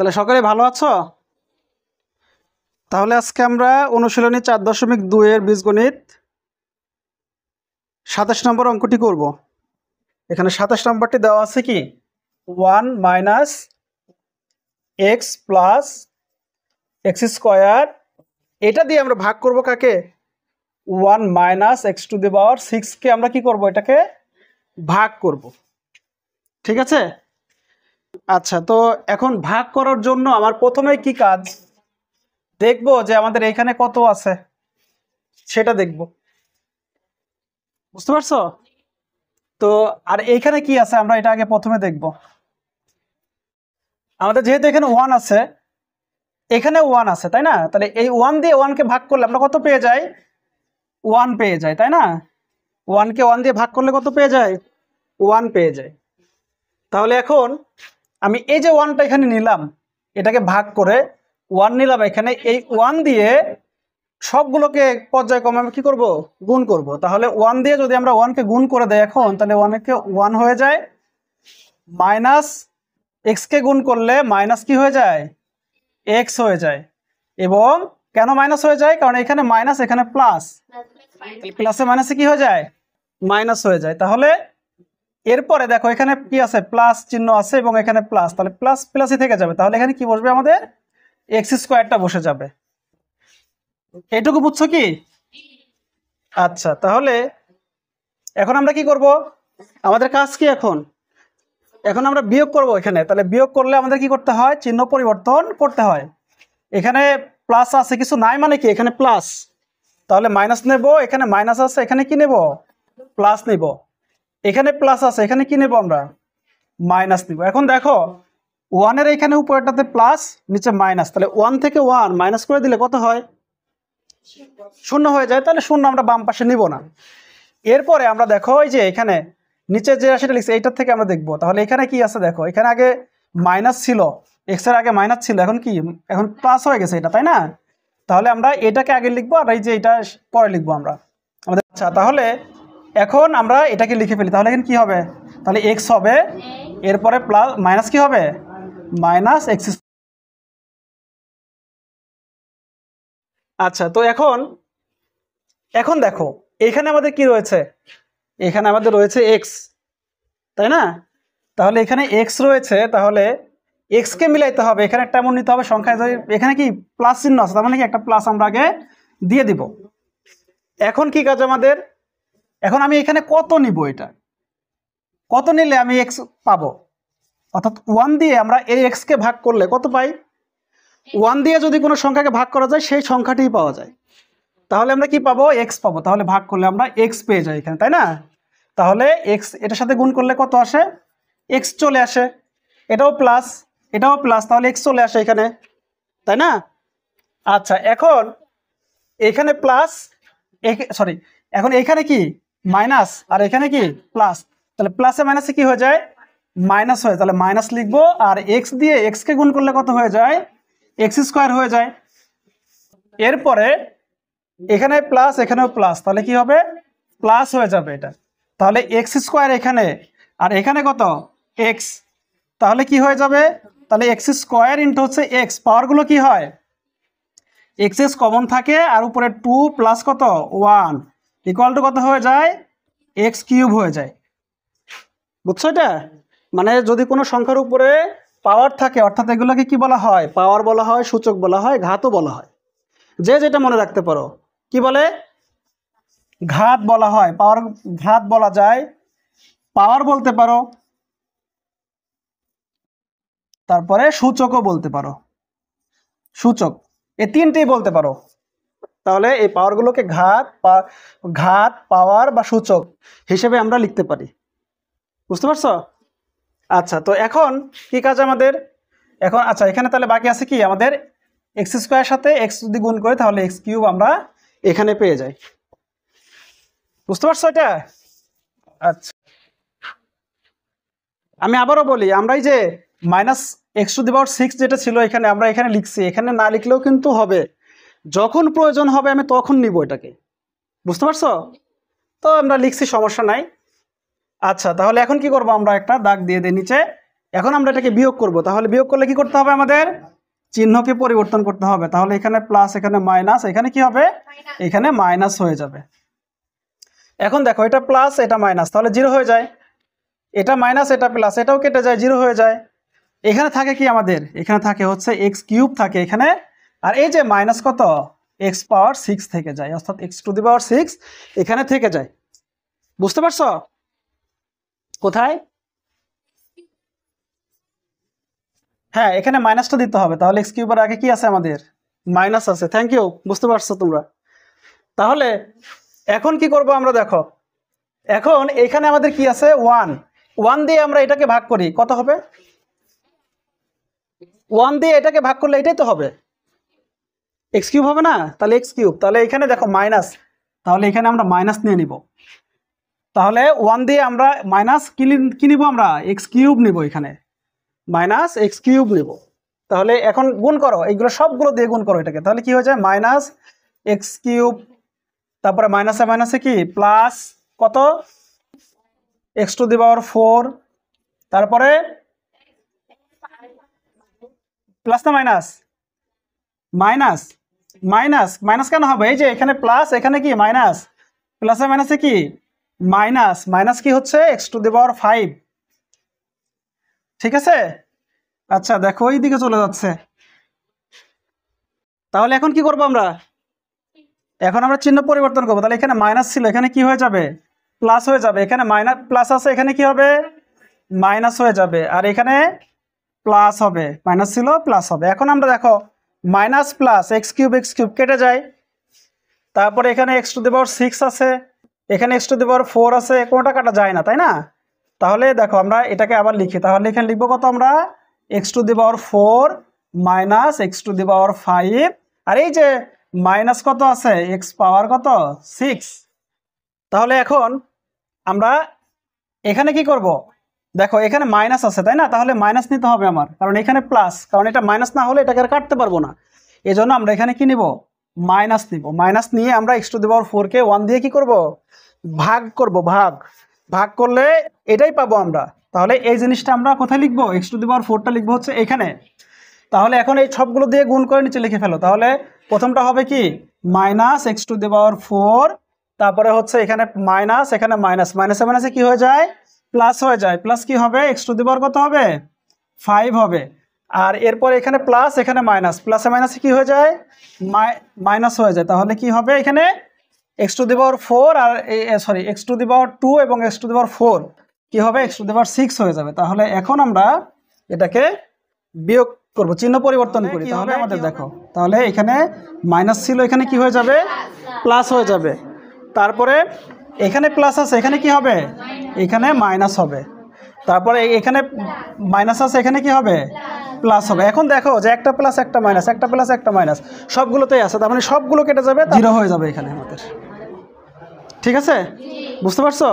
তাহলে সকলে ভালো আছো? তাহলে আজকে আমরা অনুশীলনী 4.2 এর বীজগণিত 27 নম্বর অঙ্কটি করব। এখানে 27 নম্বরটি দেওয়া আছে কি 1 - x প্লাস x স্কয়ার, এটা দিয়ে আমরা ভাগ করব কাকে 1 - x⁶ কে আমরা কি করব, এটাকে ভাগ করব। ঠিক আছে। আচ্ছা, তো এখন ভাগ করার জন্য আমার প্রথমে কি কাজ, দেখব যে আমাদের এখানে কত আছে সেটা দেখব। বুঝতে পারছো? তো আর এইখানে কি আছে আমরা এটা আগে প্রথমে দেখব। আমাদের যেহেতু এখানে 1 আছে, এখানে 1 আছে, তাই না? তাহলে এই 1 দিয়ে 1 কে ভাগ করলে আমরা কত পেয়ে যাই? 1 পেয়ে যাই, তাই না? 1 কে 1 দিয়ে ভাগ করলে কত পেয়ে যাই? 1 পেয়ে যাই। তাহলে এখন আমি এই যে 1টা এখানে নিলাম, এটাকে ভাগ করে 1 নিলাম এখানে, এই 1 দিয়ে সবগুলোকে পর্যায়ক্রমে আমি কি করব, গুণ করব। তাহলে 1 দিয়ে যদি আমরা 1 কে গুণ করে দেই এখন, তাহলে 1 কে 1 হয়ে যায়, মাইনাস x কে গুণ করলে মাইনাস কি হয়ে যায়, x হয়ে যায়। এবং কেন মাইনাস হয়ে যায়? কারণ এখানে মাইনাস এখানে প্লাস, প্লাসে মাইনাসে কি হয়ে যায়, মাইনাস হয়ে যায়। তাহলে এরপরে দেখো এখানে কি আছে, প্লাস চিহ্ন আছে এবং এখানে প্লাস, তাহলে প্লাস প্লাসই থেকে যাবে। তাহলে এখানে কি বসবে, আমাদের x² বসে যাবে। এইটুকু বুঝছো কি? আচ্ছা, তাহলে এখন আমরা কি করব, আমাদের কাজ কি এখন আমরা বিয়োগ করব এখানে। তাহলে বিয়োগ করলে আমাদের কি করতে হয়, চিহ্ন পরিবর্তন করতে হয়। এখানে প্লাস আছে, কিছু নাই মানে কি এখানে প্লাস, তাহলে মাইনাস নেব। এখানে মাইনাস আছে, এখানে কি নেব, প্লাস নেব। এখানে প্লাস আছে, এখানে কি নেব আমরা, মাইনাস নিব। এখন দেখো 1 এর এখানে উপরেরটাতে প্লাস, নিচে মাইনাস, তাহলে 1 থেকে 1 মাইনাস করে দিলে কত হয়, 0 হয়ে যায়। তাহলে 0 আমরা বাম পাশে নিব না। এরপরে আমরা দেখো এই যে এখানে নিচে যে রাশিটা লিখছি এইটার থেকে আমরা দেখব। তাহলে এখানে কি আছে দেখো, এখানে আগে মাইনাস ছিল, এক্স এর আগে মাইনাস ছিল, এখন কি, এখন প্লাস হয়ে গেছে এটা, তাই না? তাহলে আমরা এটাকে আগে লিখবো আর এই যে এটা পরে লিখবো আমরা আমাদের। আচ্ছা, তাহলে এখন আমরা এটাকে লিখে ফেলি। তাহলে এখানে কি হবে, তাহলে এক্স হবে, এরপরে প্লাস মাইনাস কি হবে, মাইনাস এক্স। আচ্ছা, তো এখন দেখো এখানে আমাদের কি রয়েছে, এখানে আমাদের রয়েছে এক্স, তাই না? তাহলে এখানে এক্স রয়েছে, তাহলে এক্স কে মিলাইতে হবে, এখানে একটা এমন নিতে হবে সংখ্যায়, এখানে কি প্লাস চিহ্ন আছে, তার মানে কি একটা প্লাস আমরা আগে দিয়ে দিব। এখন কি কাজ আমাদের, এখন আমি এখানে কত নিব, এটা কত নিলে আমি এক্স পাবো, অর্থাৎ 1 দিয়ে আমরা এই এক্স কে ভাগ করলে কত পাই, 1 দিয়ে যদি কোনো সংখ্যাকে ভাগ করা যায় সেই সংখ্যাটিই পাওয়া যায়। তাহলে আমরা কি পাবো, এক্স পাবো। তাহলে ভাগ করলে আমরা এক্স পেয়ে যাই এখানে, তাই না? তাহলে এক্স এটার সাথে গুণ করলে কত আসে, এক্স চলে আসে, এটাও প্লাস এটাও প্লাস, তাহলে এক্স চলে আসে এখানে, তাই না? আচ্ছা, এখন এখানে প্লাস, সরি, এখন এখানে কি মাইনাস আর এখানে কি প্লাস, তাহলে প্লাসে মাইনাসে কি হয়ে যায়, মাইনাস হয়। তাহলে মাইনাস লিখবো, আর এক্স দিয়ে এক্স কে গুণ করলে কত হয়ে যায়, x² হয়ে যায়। এরপরে এখানে প্লাস এখানেও প্লাস, তাহলে কি হবে, প্লাস হয়ে যাবে এটা। তাহলে x² এখানে, আর এখানে কত, x, তাহলে কি হয়ে যাবে, তাহলে x² ইন্টু হচ্ছে x, পাওয়ারগুলো কি হয়, x কমন থাকে, আর উপরে 2 প্লাস কত 1 ইকুয়াল টু কত হয়ে যায়, x³ হয়ে যায়। বুঝছো? এটা মানে যদি কোনো সংখ্যার উপরে পাওয়ার থাকে, অর্থাৎ এগুলোকে কি বলা হয়, পাওয়ার বলা হয়, সূচক বলা হয়, ঘাতও বলা হয়। যে যেটা মনে রাখতে পারো, কি বলে, ঘাত বলা হয়, পাওয়ার ঘাত বলা যায়, পাওয়ার বলতে পারো, তারপরে সূচকও বলতে পারো, সূচক, এই তিনটেই বলতে পারো। তাহলে এই পাওয়ারগুলোকে ঘাত, পাওয়ার বা সূচক হিসেবে আমরা লিখতে পারি। বুঝতে পারছো? আচ্ছা, তো এখন কি কাজ আমাদের এখন, আচ্ছা এখানে তাহলে বাকি আছে কি আমাদের, x² সাথে x যদি গুণ করে তাহলে x³ আমরা এখানে পেয়ে যাই। বুঝতে পারছো এটা? আচ্ছা, আমি আবারও বলি, আমরা এই যে -x⁶ যেটা ছিল এখানে, আমরা এখানে লিখছি, এখানে না লিখলেও কিন্তু হবে, যখন প্রয়োজন হবে আমি তখন নিব এটাকে। বুঝতে পারছো? তো আমরা লিখছি, সমস্যা নাই। আচ্ছা, তাহলে এখন কি করব, আমরা একটা দাগ দিয়ে দিই নিচে, এখন আমরা এটাকে বিয়োগ করব, তাহলে বিয়োগ করলে কি করতে হবে আমাদের? চিহ্নকে পরিবর্তন করতে হবে। তাহলে এখানে প্লাস, এখানে মাইনাস, এখানে কি হবে? এখানে মাইনাস হয়ে যাবে। এখন দেখো এটা প্লাস এটা মাইনাস, তাহলে জিরো হয়ে যায়। এটা মাইনাস এটা প্লাস, এটাও কেটে যায়, জিরো হয়ে যায়। এখানে থাকে কি আমাদের? এখানে থাকে হচ্ছে এক্স কিউব থাকে এখানে, আর এই যে মাইনাস কত? এক্স পাওয়ার 6 থেকে যায়, অর্থাৎ এক্স টু দি পাওয়ার 6 এখানে থেকে যায়। বুঝতে পারছো? কোথায়? হ্যাঁ, এখানে মাইনাসটা দিতে হবে, তাহলে এক্স কিউবের আগে কি আছে আমাদের? মাইনাস আছে। থ্যাংক ইউ, বুঝতে পারছো তোমরা। তাহলে এখন কি করব আমরা? দেখো এখন এখানে আমাদের কি আছে? 1 দিয়ে আমরা এটাকে ভাগ করি, কত হবে? 1 দিয়ে এটাকে ভাগ করলে এটাই তো হবে, এক্স কিউব হবে না? তাহলে এক্স কিউব, তাহলে এখানে দেখো মাইনাস, তাহলে এখানে আমরা মাইনাস নিয়ে নিব। তাহলে 1 দিয়ে আমরা মাইনাস কি নিব? আমরা এক্স কিউব নিব, এখানে মাইনাস এক্স কিউব নিব। তাহলে এখন গুণ করো, এইগুলো সবগুলো দিয়ে গুণ করো এটাকে, তাহলে কি হয়ে যায়? মাইনাস এক্স কিউব, তারপরে মাইনাসে মাইনাসে কি প্লাস কত? এক্স টু দি পাওয়ার 4, তারপরে প্লাস না মাইনাস? মাইনাস। মাইনাস মাইনাস কেন হবে? এই যে এখানে প্লাস, এখানে কি মাইনাস, প্লাসে মাইনাসে কি মাইনাস, মাইনাস কি হচ্ছে? X to the power 5। ঠিক আছে? আচ্ছা দেখো ওই দিকে চলে যাচ্ছে। তাহলে এখন কি করব আমরা? এখন আমরা চিহ্ন পরিবর্তন করবো। তাহলে এখানে মাইনাস ছিল, এখানে কি হয়ে যাবে? প্লাস হয়ে যাবে। এখানে মাইনাস প্লাস আছে, এখানে কি হবে? মাইনাস হয়ে যাবে। আর এখানে প্লাস হবে, মাইনাস ছিল প্লাস হবে। এখন আমরা দেখো মাইনাস প্লাস এক্স কিউব কেটে যায়। তারপরে এখানে এক্স টু দি পাওয়ার 6 আছে, এখানে এক্স টু দি পাওয়ার 4 আছে, কোনোটা কাটা যায় না, তাই না? তাহলে দেখো আমরা এটাকে আবার লিখি, তাহলে এখানে লিখবো কত আমরা? X to the power 4 minus x to the power 5, আর এই যে মাইনাস কত আছে? এক্স পাওয়ার কত? 6। তাহলে এখন আমরা এখানে কি করব? দেখো এখানে মাইনাস আছে, তাই না? তাহলে মাইনাস নিতে হবে আমার, কারণ এখানে প্লাস, কারণ এটা মাইনাস না হলে এটাকে আর কাটতে পারবো না। এই জন্য আমরা এখানে কি নিব? মাইনাস নিব। মাইনাস নিয়ে আমরা এক্স টু দি পাওয়ার 4 কে 1 দিয়ে কি করব? ভাগ করব। ভাগ করলে এটাই পাবো আমরা। তাহলে এই জিনিসটা আমরা কোথায় লিখবো? এক্স টু দি পাওয়ার 4টা লিখবো হচ্ছে এখানে। তাহলে এখন এই সবগুলো দিয়ে গুণ করে নিচে লিখে ফেলো। তাহলে প্রথমটা হবে কি? Minus x to the power 4, তারপরে হচ্ছে এখানে মাইনাস, এখানে মাইনাস, মাইনাসে মাইনাসে কি হয়ে যায়? প্লাস হয়ে যায়। প্লাস কি হবে? এক্স টু দি পাওয়ার কত হবে? 5 হবে। আর এরপর এখানে প্লাস, এখানে মাইনাস, প্লাসে মাইনাসে কি হয়ে যায়? মাইনাস হয়ে যায়। তাহলে কি হবে? এখানে এক্স টু দি পাওয়ার 4 আর sorry x to the power 2 এবং এক্স টু দি পাওয়ার 4 কি হবে? এক্স টু দি পাওয়ার 6 হয়ে যাবে। তাহলে এখন আমরা এটাকে বিয়োগ করব, চিহ্ন পরিবর্তন করি। তাহলে আমাদের দেখো, তাহলে এখানে মাইনাস ছিল, এখানে কি হয়ে যাবে? প্লাস হয়ে যাবে। তারপরে এখানে প্লাস আছে, এখানে কি হবে? এখানে মাইনাস হবে। তারপরে এখানে মাইনাস আছে, এখানে কি হবে? প্লাস হবে। এখন দেখো যে একটা প্লাস একটা মাইনাস, একটা প্লাস একটা মাইনাস সবগুলোতেই আছে, তার মানে সবগুলো কেটে যাবে, জিরো হয়ে যাবে এখানে আমাদের। ঠিক আছে? বুঝতে পারছো?